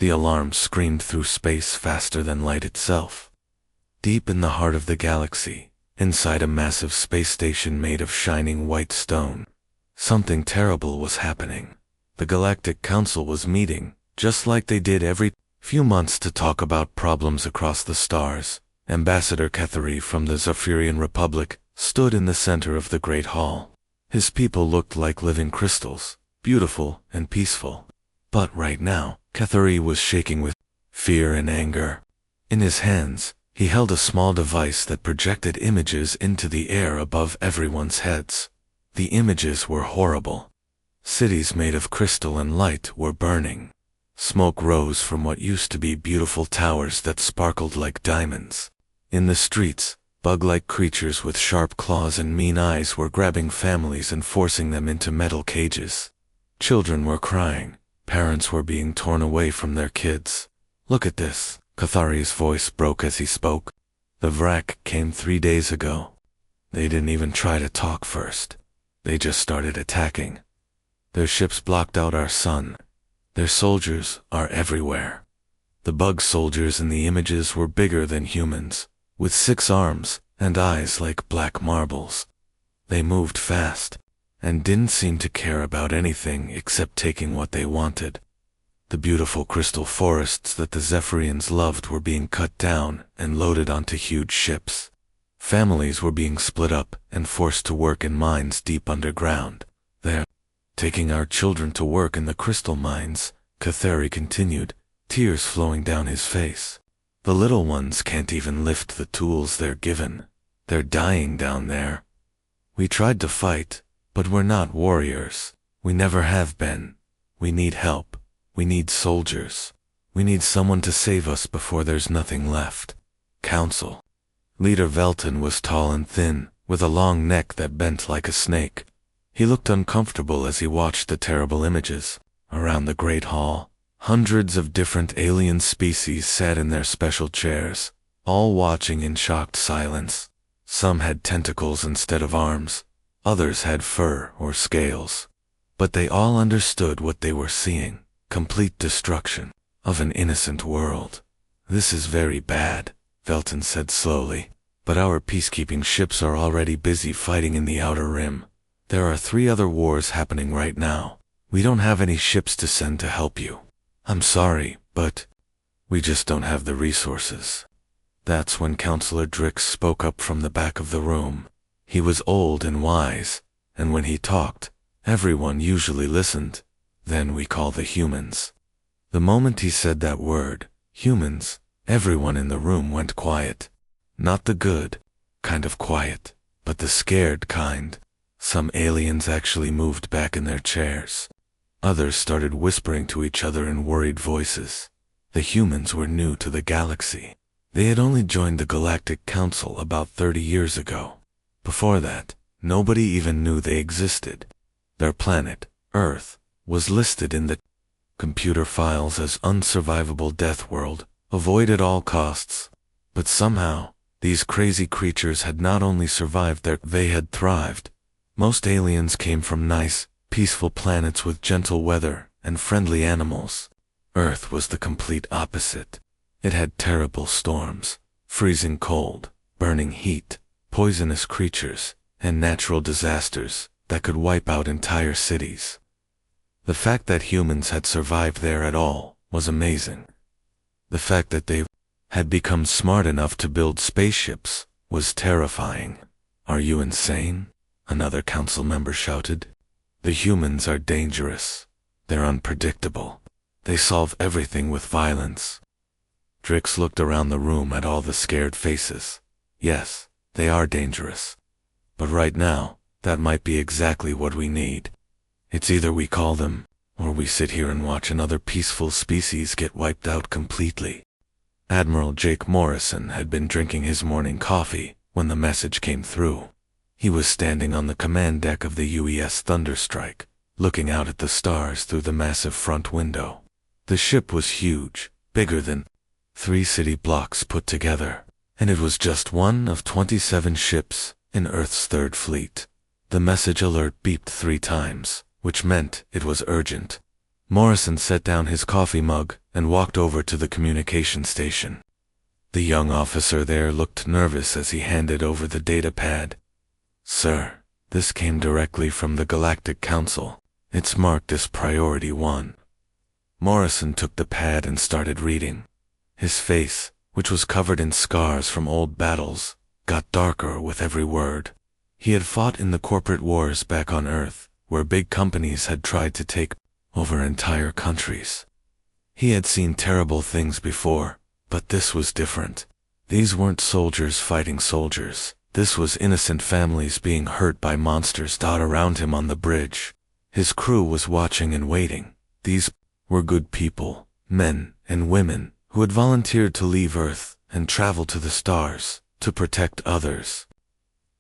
The alarm screamed through space faster than light itself. Deep in the heart of the galaxy, inside a massive space station made of shining white stone, something terrible was happening. The Galactic Council was meeting, just like they did every few months, to talk about problems across the stars. Ambassador Cathari from the Zephyrian Republic stood in the center of the Great Hall. His people looked like living crystals, beautiful and peaceful. But right now, Cathari was shaking with fear and anger. In his hands, he held a small device that projected images into the air above everyone's heads. The images were horrible. Cities made of crystal and light were burning. Smoke rose from what used to be beautiful towers that sparkled like diamonds. In the streets, bug-like creatures with sharp claws and mean eyes were grabbing families and forcing them into metal cages. Children were crying. Parents were being torn away from their kids. "Look at this." Cathari's voice broke as he spoke. "The Vrak came 3 days ago. They didn't even try to talk first. They just started attacking. Their ships blocked out our sun. Their soldiers are everywhere. The bug soldiers in the images were bigger than humans, with 6 arms and eyes like black marbles. They moved fast and didn't seem to care about anything except taking what they wanted. The beautiful crystal forests that the Zephyrians loved were being cut down and loaded onto huge ships. Families were being split up and forced to work in mines deep underground. They're taking our children to work in the crystal mines," Cathari continued, tears flowing down his face. "The little ones can't even lift the tools they're given. They're dying down there. We tried to fight, but we're not warriors. We never have been. We need help. We need soldiers. We need someone to save us before there's nothing left." Council. Leader Velton was tall and thin, with a long neck that bent like a snake. He looked uncomfortable as he watched the terrible images. Around the Great Hall, hundreds of different alien species sat in their special chairs, all watching in shocked silence. Some had tentacles instead of arms. Others had fur or scales. But they all understood what they were seeing: complete destruction of an innocent world. "This is very bad," Velton said slowly. "But our peacekeeping ships are already busy fighting in the Outer Rim. There are 3 other wars happening right now. We don't have any ships to send to help you. I'm sorry, but we just don't have the resources." That's when Counselor Drix spoke up from the back of the room. He was old and wise, and when he talked, everyone usually listened. "Then we call the humans." The moment he said that word, humans, everyone in the room went quiet. Not the good kind of quiet, but the scared kind. Some aliens actually moved back in their chairs. Others started whispering to each other in worried voices. The humans were new to the galaxy. They had only joined the Galactic Council about 30 years ago. Before that, nobody even knew they existed. Their planet, Earth, was listed in the computer files as unsurvivable Deathworld, avoid at all costs. But somehow, these crazy creatures had not only survived they had thrived. Most aliens came from nice, peaceful planets with gentle weather and friendly animals. Earth was the complete opposite. It had terrible storms, freezing cold, burning heat, poisonous creatures, and natural disasters that could wipe out entire cities. The fact that humans had survived there at all was amazing. The fact that they had become smart enough to build spaceships was terrifying. "Are you insane?" another council member shouted. "The humans are dangerous. They're unpredictable. They solve everything with violence." Drix looked around the room at all the scared faces. "Yes, they are dangerous. But right now, that might be exactly what we need. It's either we call them, or we sit here and watch another peaceful species get wiped out completely." Admiral Jake Morrison had been drinking his morning coffee when the message came through. He was standing on the command deck of the UES Thunderstrike, looking out at the stars through the massive front window. The ship was huge, bigger than 3 city blocks put together, and it was just one of 27 ships in Earth's 3rd fleet. The message alert beeped 3 times, which meant it was urgent. Morrison set down his coffee mug and walked over to the communication station. The young officer there looked nervous as he handed over the data pad. "Sir, this came directly from the Galactic Council. It's marked as Priority 1. Morrison took the pad and started reading. His face, which was covered in scars from old battles, got darker with every word. He had fought in the corporate wars back on Earth, where big companies had tried to take over entire countries. He had seen terrible things before, but this was different. These weren't soldiers fighting soldiers. This was innocent families being hurt by monsters around him on the bridge. His crew was watching and waiting. These were good people, men and women, who had volunteered to leave Earth and travel to the stars to protect others.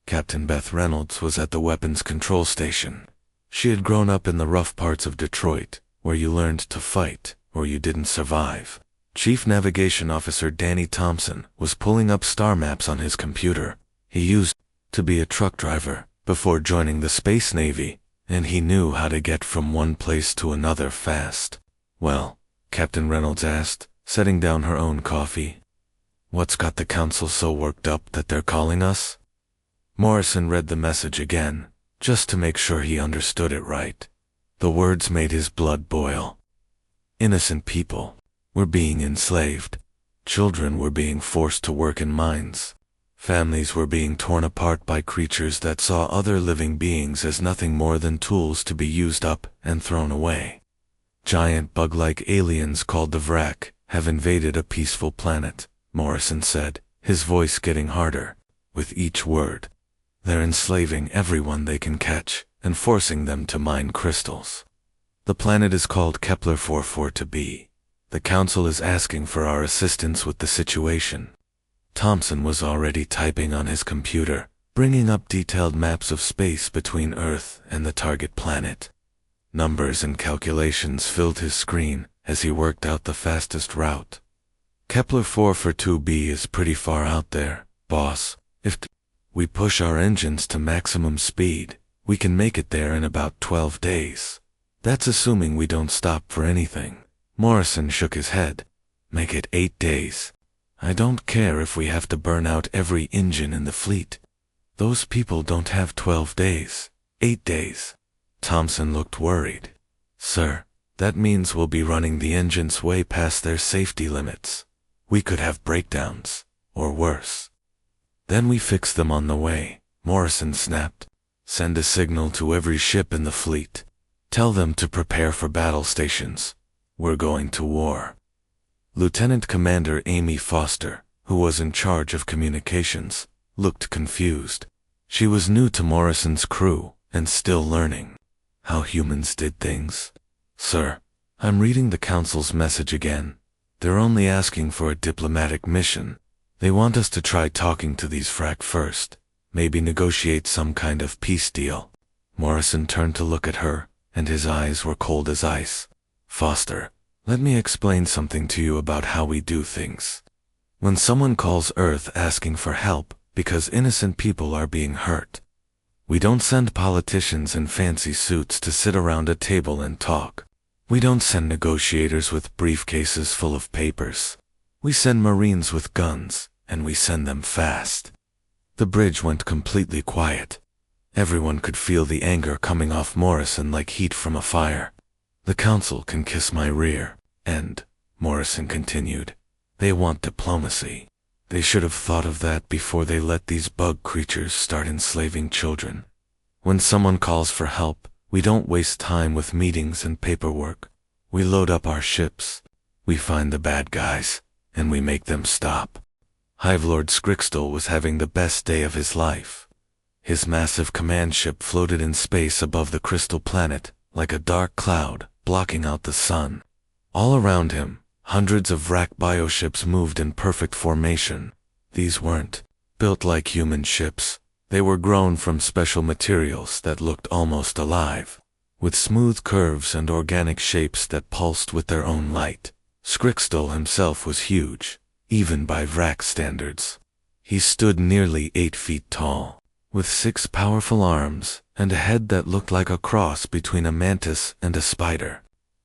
Captain Beth Reynolds was at the weapons control station. She had grown up in the rough parts of Detroit, where you learned to fight or you didn't survive. Chief Navigation Officer Danny Thompson was pulling up star maps on his computer. He used to be a truck driver before joining the Space Navy, and he knew how to get from one place to another fast. "Well," Captain Reynolds asked, setting down her own coffee, "what's got the council so worked up that they're calling us?" Morrison read the message again, just to make sure he understood it right. The words made his blood boil. Innocent people were being enslaved. Children were being forced to work in mines. Families were being torn apart by creatures that saw other living beings as nothing more than tools to be used up and thrown away. Giant bug-like aliens called the Vrak have invaded a peaceful planet, Morrison said, his voice getting harder with each word. They're enslaving everyone they can catch and forcing them to mine crystals. The planet is called Kepler 44b. The council is asking for our assistance with the situation. Thompson was already typing on his computer, bringing up detailed maps of space between Earth and the target planet. Numbers and calculations filled his screen as he worked out the fastest route. Kepler 442b is pretty far out there, boss. If we push our engines to maximum speed, we can make it there in about 12 days. That's assuming we don't stop for anything. Morrison shook his head. Make it 8 days. I don't care if we have to burn out every engine in the fleet. Those people don't have 12 days. 8 days. Thompson looked worried. Sir, that means we'll be running the engines way past their safety limits. We could have breakdowns, or worse. Then we fix them on the way, Morrison snapped. Send a signal to every ship in the fleet. Tell them to prepare for battle stations. We're going to war. Lieutenant Commander Amy Foster, who was in charge of communications, looked confused. She was new to Morrison's crew and still learning how humans did things. Sir, I'm reading the council's message again. They're only asking for a diplomatic mission. They want us to try talking to these Vrak first, maybe negotiate some kind of peace deal. Morrison turned to look at her, and his eyes were cold as ice. Foster, let me explain something to you about how we do things. When someone calls Earth asking for help because innocent people are being hurt, we don't send politicians in fancy suits to sit around a table and talk. We don't send negotiators with briefcases full of papers. We send Marines with guns, and we send them fast. The bridge went completely quiet. Everyone could feel the anger coming off Morrison like heat from a fire. The council can kiss my rear, and, Morrison continued, they want diplomacy. They should have thought of that before they let these bug creatures start enslaving children. When someone calls for help, we don't waste time with meetings and paperwork. We load up our ships. We find the bad guys, and we make them stop. Hive Lord Scrixtal was having the best day of his life. His massive command ship floated in space above the crystal planet, like a dark cloud, blocking out the sun. All around him, hundreds of Vrak bioships moved in perfect formation. These weren't built like human ships. They were grown from special materials that looked almost alive, with smooth curves and organic shapes that pulsed with their own light. Scrixtal himself was huge, even by Vrak standards. He stood nearly 8 feet tall, with 6 powerful arms and a head that looked like a cross between a mantis and a spider.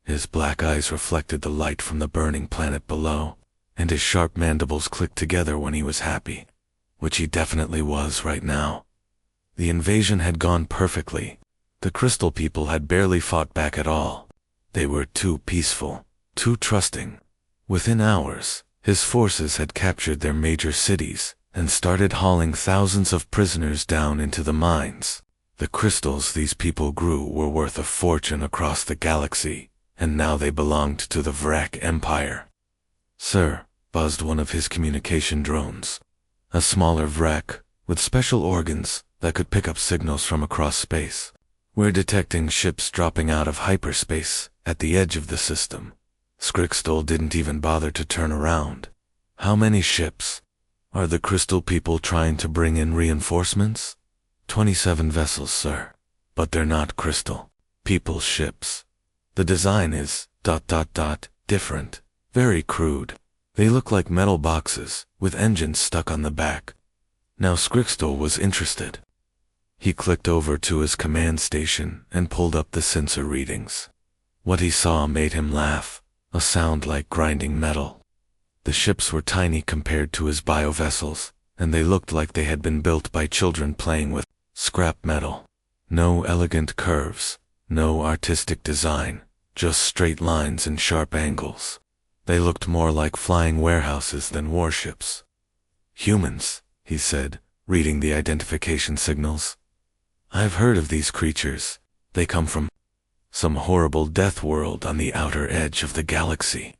His black eyes reflected the light from the burning planet below, and his sharp mandibles clicked together when he was happy, which he definitely was right now. The invasion had gone perfectly. The crystal people had barely fought back at all. They were too peaceful, too trusting. Within hours, his forces had captured their major cities and started hauling thousands of prisoners down into the mines. The crystals these people grew were worth a fortune across the galaxy, and now they belonged to the Vrak Empire. "Sir," buzzed one of his communication drones. A smaller Vrak, with special organs that could pick up signals from across space. "We're detecting ships dropping out of hyperspace at the edge of the system." Scrixtol didn't even bother to turn around. "How many ships? Are the crystal people trying to bring in reinforcements?" 27 vessels, sir. But they're not crystal. People ships. The design is ... different. Very crude. They look like metal boxes, with engines stuck on the back." Now Scrixtol was interested. He clicked over to his command station and pulled up the sensor readings. What he saw made him laugh, a sound like grinding metal. The ships were tiny compared to his biovessels, and they looked like they had been built by children playing with scrap metal. No elegant curves, no artistic design, just straight lines and sharp angles. They looked more like flying warehouses than warships. "Humans," he said, reading the identification signals. "I've heard of these creatures. They come from some horrible death world on the outer edge of the galaxy.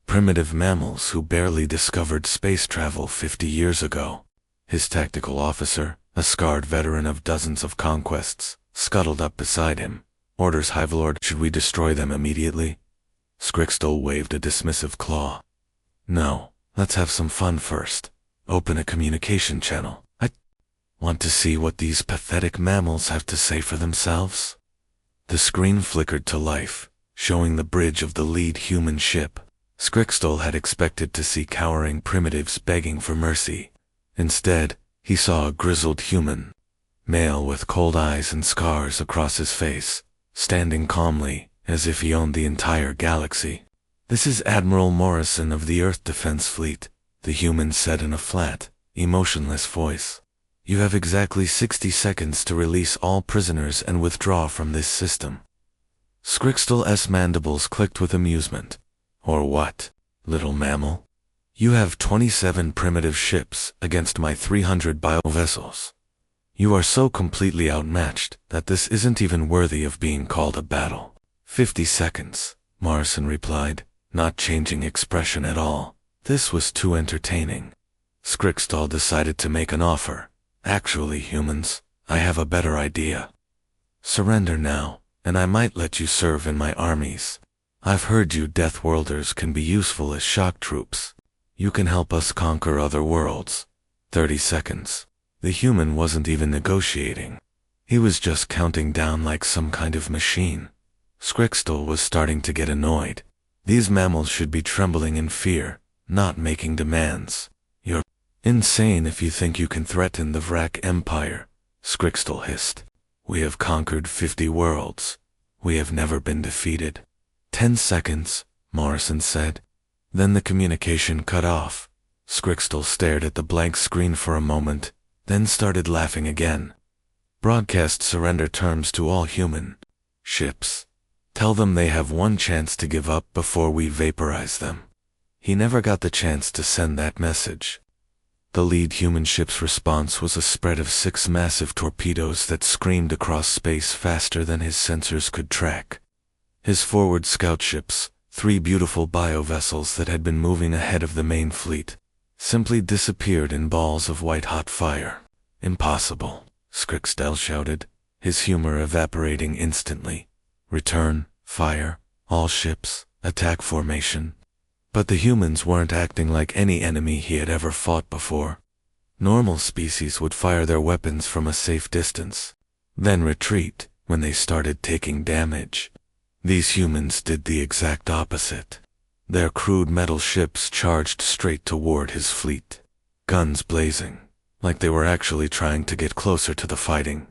Primitive mammals who barely discovered space travel 50 years ago." His tactical officer, a scarred veteran of dozens of conquests, scuttled up beside him. "Orders, Hivelord, should we destroy them immediately?" Scrixtol waved a dismissive claw. "No, let's have some fun first. Open a communication channel. I want to see what these pathetic mammals have to say for themselves." The screen flickered to life, showing the bridge of the lead human ship. Scrixtol had expected to see cowering primitives begging for mercy. Instead, he saw a grizzled human, male with cold eyes and scars across his face, standing calmly, as if he owned the entire galaxy. "This is Admiral Morrison of the Earth Defense Fleet," the human said in a flat, emotionless voice. "You have exactly 60 seconds to release all prisoners and withdraw from this system." Scrixtol's mandibles clicked with amusement. "Or what, little mammal? You have 27 primitive ships against my 300 biovessels. You are so completely outmatched that this isn't even worthy of being called a battle." 50 seconds, Morrison replied, not changing expression at all. This was too entertaining. Scrixtol decided to make an offer. "Actually, humans, I have a better idea. Surrender now, and I might let you serve in my armies. I've heard you Deathworlders can be useful as shock troops. You can help us conquer other worlds." 30 seconds. The human wasn't even negotiating. He was just counting down like some kind of machine. Scrixtol was starting to get annoyed. These mammals should be trembling in fear, not making demands. "You're insane if you think you can threaten the Vrak Empire," Scrixtol hissed. "We have conquered 50 worlds. We have never been defeated." 10 seconds, Morrison said. Then the communication cut off. Scrixtol stared at the blank screen for a moment, then started laughing again. "Broadcast surrender terms to all human ships. Tell them they have one chance to give up before we vaporize them." He never got the chance to send that message. The lead human ship's response was a spread of 6 massive torpedoes that screamed across space faster than his sensors could track. His forward scout ships, 3 beautiful biovessels that had been moving ahead of the main fleet, simply disappeared in balls of white-hot fire. "Impossible," Scrixtol shouted, his humor evaporating instantly. "Return, fire, all ships, attack formation." But the humans weren't acting like any enemy he had ever fought before. Normal species would fire their weapons from a safe distance, then retreat when they started taking damage. These humans did the exact opposite. Their crude metal ships charged straight toward his fleet, guns blazing, like they were actually trying to get closer to the fighting.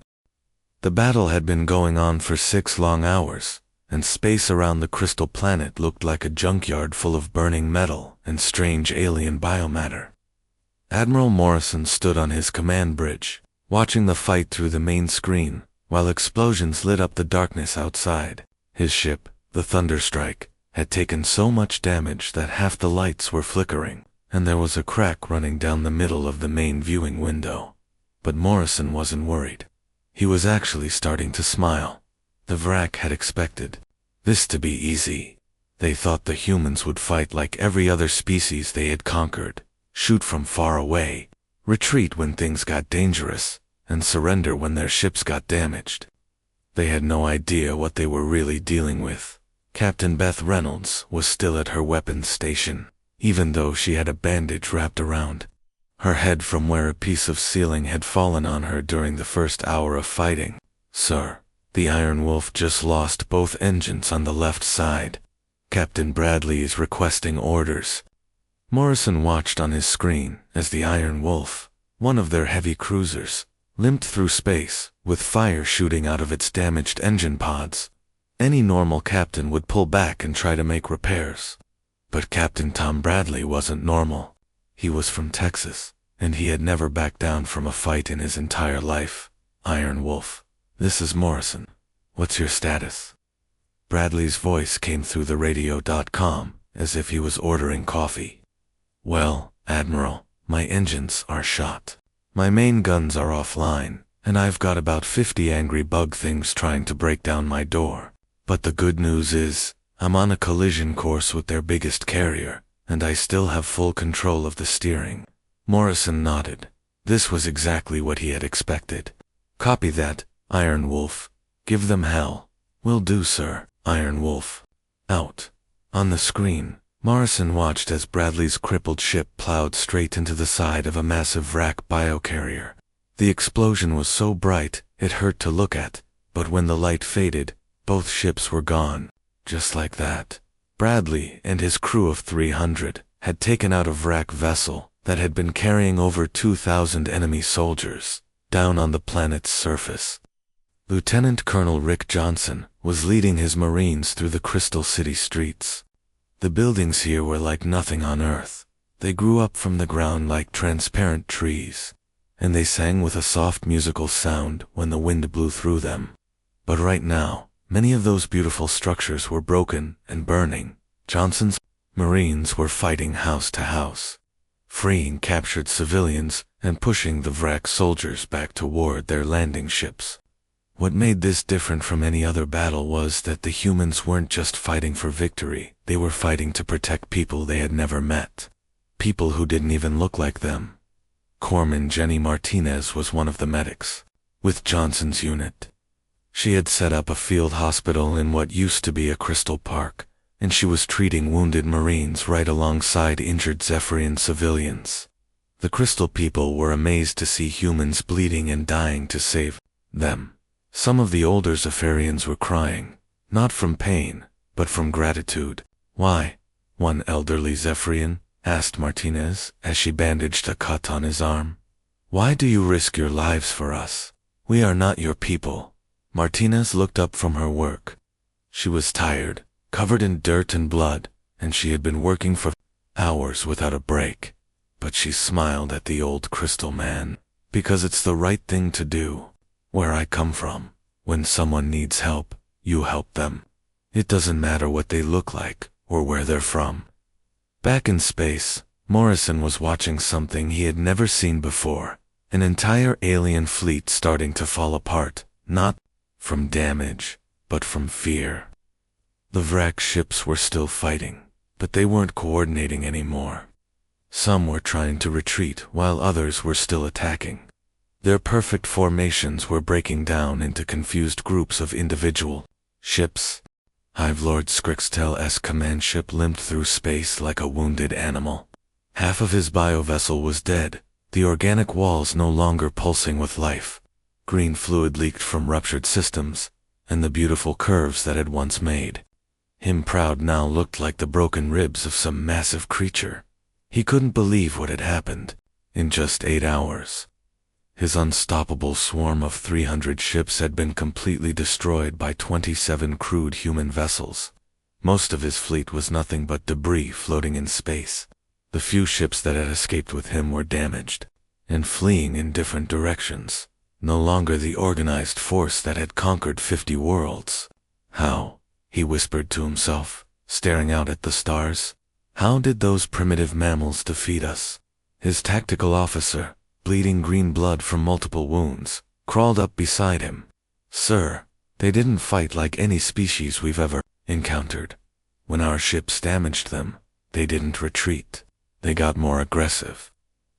The battle had been going on for 6 long hours, and space around the crystal planet looked like a junkyard full of burning metal and strange alien biomatter. Admiral Morrison stood on his command bridge, watching the fight through the main screen, while explosions lit up the darkness outside. His ship, the Thunderstrike, had taken so much damage that half the lights were flickering, and there was a crack running down the middle of the main viewing window. But Morrison wasn't worried. He was actually starting to smile. The Vrak had expected this to be easy. They thought the humans would fight like every other species they had conquered, shoot from far away, retreat when things got dangerous, and surrender when their ships got damaged. They had no idea what they were really dealing with. Captain Beth Reynolds was still at her weapons station, even though she had a bandage wrapped around her head from where a piece of ceiling had fallen on her during the first hour of fighting. "Sir, the Iron Wolf just lost both engines on the left side. Captain Bradley is requesting orders." Morrison watched on his screen as the Iron Wolf, one of their heavy cruisers, limped through space, with fire shooting out of its damaged engine pods. Any normal captain would pull back and try to make repairs. But Captain Tom Bradley wasn't normal. He was from Texas, and he had never backed down from a fight in his entire life. "Iron Wolf, this is Morrison. What's your status?" Bradley's voice came through the radio.com, as if he was ordering coffee. "Well, Admiral, my engines are shot. My main guns are offline, and I've got about 50 angry bug things trying to break down my door. But the good news is, I'm on a collision course with their biggest carrier, and I still have full control of the steering." Morrison nodded. This was exactly what he had expected. "Copy that, Iron Wolf. Give them hell." "Will do, sir." Iron Wolf out. On the screen, Morrison watched as Bradley's crippled ship plowed straight into the side of a massive Vrak biocarrier. The explosion was so bright, it hurt to look at, but when the light faded, both ships were gone. Just like that, Bradley and his crew of 300 had taken out a Vrak vessel that had been carrying over 2,000 enemy soldiers down on the planet's surface. Lieutenant Colonel Rick Johnson was leading his Marines through the Crystal City streets. The buildings here were like nothing on Earth. They grew up from the ground like transparent trees, and they sang with a soft musical sound when the wind blew through them. But right now, many of those beautiful structures were broken and burning. Johnson's Marines were fighting house to house, freeing captured civilians and pushing the Vrak soldiers back toward their landing ships. What made this different from any other battle was that the humans weren't just fighting for victory, they were fighting to protect people they had never met. People who didn't even look like them. Corpsman Jenny Martinez was one of the medics with Johnson's unit. She had set up a field hospital in what used to be a crystal park, and she was treating wounded Marines right alongside injured Zephyrian civilians. The crystal people were amazed to see humans bleeding and dying to save them. Some of the older Zephyrians were crying, not from pain, but from gratitude. "Why?" one elderly Zephyrian asked Martinez as she bandaged a cut on his arm. "Why do you risk your lives for us? We are not your people." Martinez looked up from her work. She was tired, covered in dirt and blood, and she had been working for hours without a break. But she smiled at the old crystal man. "Because it's the right thing to do. Where I come from, when someone needs help, you help them. It doesn't matter what they look like or where they're from." Back in space, Morrison was watching something he had never seen before. An entire alien fleet starting to fall apart, not from damage, but from fear. The Vrak ships were still fighting, but they weren't coordinating anymore. Some were trying to retreat while others were still attacking. Their perfect formations were breaking down into confused groups of individual ships. Hive Lord Skrixtel's command ship limped through space like a wounded animal. Half of his biovessel was dead, the organic walls no longer pulsing with life. Green fluid leaked from ruptured systems, and the beautiful curves that had once made him proud now looked like the broken ribs of some massive creature. He couldn't believe what had happened. In just 8 hours, His unstoppable swarm of 300 ships had been completely destroyed by 27 crude human vessels. Most of his fleet was nothing but debris floating in space. The few ships that had escaped with him were damaged and fleeing in different directions, no longer the organized force that had conquered 50 worlds. How? He whispered to himself, staring out at the stars. How did those primitive mammals defeat us? His tactical officer, bleeding green blood from multiple wounds, crawled up beside him. Sir, they didn't fight like any species we've ever encountered. When our ships damaged them, they didn't retreat. They got more aggressive.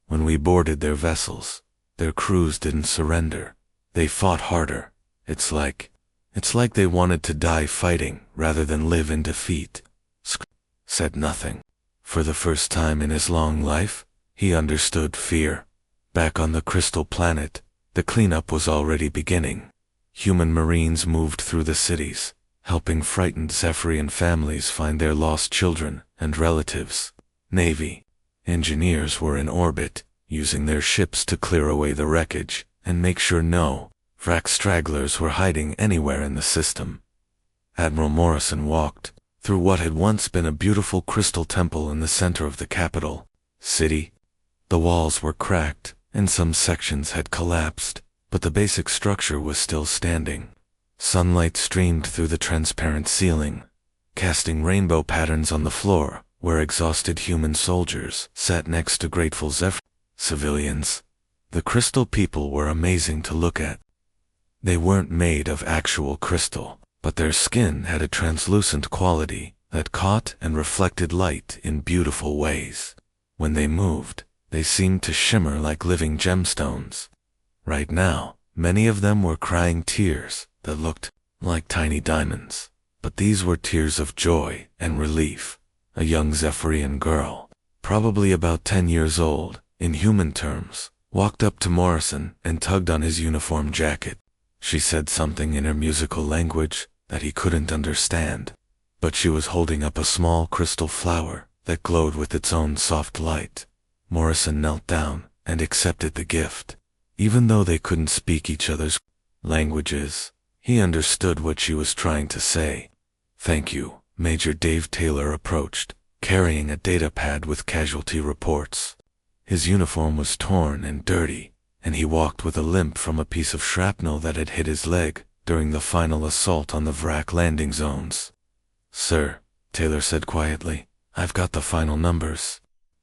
When we boarded their vessels, their crews didn't surrender. They fought harder. It's like they wanted to die fighting rather than live in defeat. Said nothing. For the first time in his long life, he understood fear. Back on the crystal planet, the cleanup was already beginning. Human marines moved through the cities, helping frightened Zephyrian families find their lost children and relatives. Navy engineers were in orbit, using their ships to clear away the wreckage and make sure no wrack stragglers were hiding anywhere in the system. Admiral Morrison walked through what had once been a beautiful crystal temple in the center of the capital city. The walls were cracked, and some sections had collapsed, but the basic structure was still standing. Sunlight streamed through the transparent ceiling, casting rainbow patterns on the floor, where exhausted human soldiers sat next to grateful civilians. The crystal people were amazing to look at. They weren't made of actual crystal, but their skin had a translucent quality that caught and reflected light in beautiful ways. When they moved, they seemed to shimmer like living gemstones. Right now, many of them were crying tears that looked like tiny diamonds, but these were tears of joy and relief. A young Zephyrian girl, probably about 10 years old, in human terms, walked up to Morrison and tugged on his uniform jacket. She said something in her musical language that he couldn't understand, but she was holding up a small crystal flower that glowed with its own soft light. Morrison knelt down and accepted the gift. Even though they couldn't speak each other's languages, he understood what she was trying to say. Thank you. Major Dave Taylor approached, carrying a datapad with casualty reports. His uniform was torn and dirty, and he walked with a limp from a piece of shrapnel that had hit his leg during the final assault on the Vrak landing zones. Sir, Taylor said quietly, I've got the final numbers.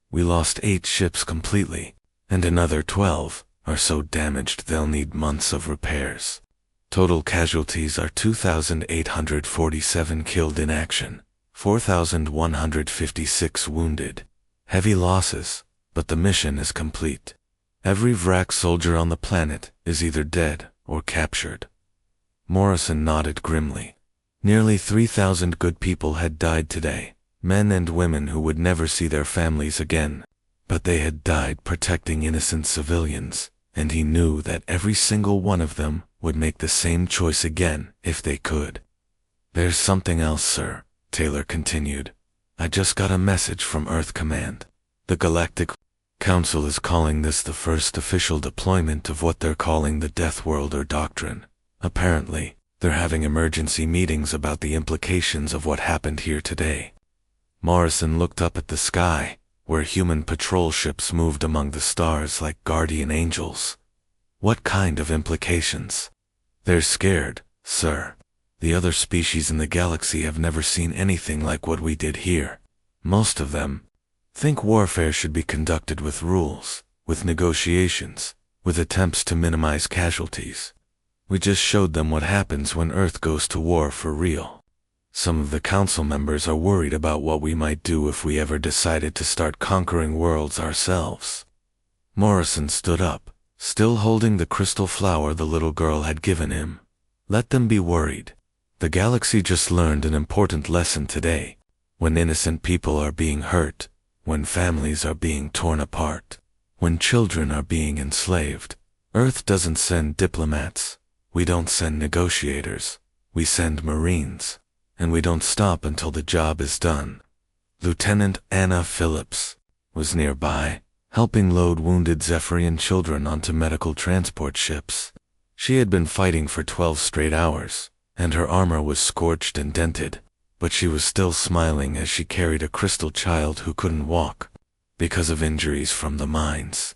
We lost 8 ships completely, and another 12 are so damaged they'll need months of repairs. Total casualties are 2,847 killed in action, 4,156 wounded. Heavy losses, but the mission is complete. Every Vrak soldier on the planet is either dead or captured. Morrison nodded grimly. Nearly 3,000 good people had died today, men and women who would never see their families again. But they had died protecting innocent civilians, and he knew that every single one of them would make the same choice again if they could. There's something else, sir, Taylor continued. I just got a message from Earth Command. The Galactic Council is calling this the first official deployment of what they're calling the Deathworlder doctrine. Apparently, they're having emergency meetings about the implications of what happened here today. Morrison looked up at the sky, where human patrol ships moved among the stars like guardian angels. What kind of implications? They're scared, sir. The other species in the galaxy have never seen anything like what we did here. Most of them think warfare should be conducted with rules, with negotiations, with attempts to minimize casualties. We just showed them what happens when Earth goes to war for real. Some of the council members are worried about what we might do if we ever decided to start conquering worlds ourselves. Morrison stood up, still holding the crystal flower the little girl had given him. Let them be worried. The galaxy just learned an important lesson today. When innocent people are being hurt, when families are being torn apart, when children are being enslaved, Earth doesn't send diplomats. We don't send negotiators. We send Marines. And we don't stop until the job is done. Lieutenant Anna Phillips was nearby, helping load wounded Zephyrian children onto medical transport ships. She had been fighting for 12 straight hours, and her armor was scorched and dented, but she was still smiling as she carried a crystal child who couldn't walk because of injuries from the mines.